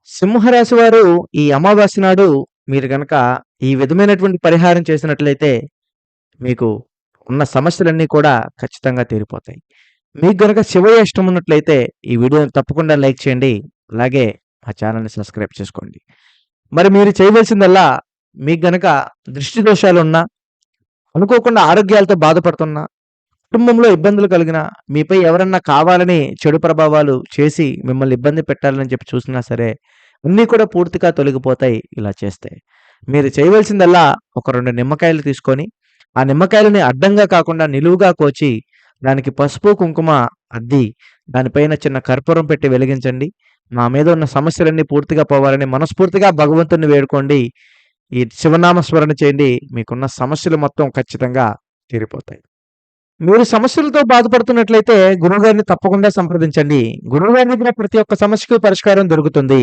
సింహరాశి వారు ఈ అమావాస్య నాడు మీరు గనక ఈ విధమైనటువంటి పరిహారం చేసినట్లయితే మీకు ఉన్న సమస్యలన్నీ కూడా ఖచ్చితంగా తీరిపోతాయి. మీకు గనక శివయ్య ఇష్టం ఉన్నట్లయితే ఈ వీడియోని తప్పకుండా లైక్ చేయండి. అలాగే మా ఛానల్‌ని సబ్స్క్రైబ్ చేసుకోండి. మరి మీరు చేయవలసిందల్లా మీకు గనక దృష్టి దోషాలున్నా, అనుకోకుండా ఆరోగ్యాలతో బాధపడుతున్నా, కుటుంబంలో ఇబ్బందులు కలిగినా, మీపై ఎవరన్నా కావాలని చెడు ప్రభావాలు చేసి మిమ్మల్ని ఇబ్బంది పెట్టాలని చెప్పి చూసినా సరే, అన్నీ కూడా పూర్తిగా తొలగిపోతాయి ఇలా చేస్తే. మీరు చేయవలసిందల్లా ఒక 2 నిమ్మకాయలు తీసుకొని, ఆ నిమ్మకాయలని అడ్డంగా కాకుండా నిలువుగా కోచి, దానికి పసుపు, కుంకుమ అద్ది, దానిపైన చిన్న కర్పూరం పెట్టి వెలిగించండి. మా మీద ఉన్న సమస్యలన్నీ పూర్తిగా పోవాలని మనస్ఫూర్తిగా భగవంతుడిని వేడుకోండి. ఈ శివనామ స్మరణ చేయండి. మీకున్న సమస్యలు మొత్తం ఖచ్చితంగా తీరిపోతాయి. మీరు సమస్యలతో బాధపడుతున్నట్లయితే గురువుగారిని తప్పకుండా సంప్రదించండి. గురువుగారి దగ్గర ప్రతి ఒక్క సమస్యకు పరిష్కారం దొరుకుతుంది.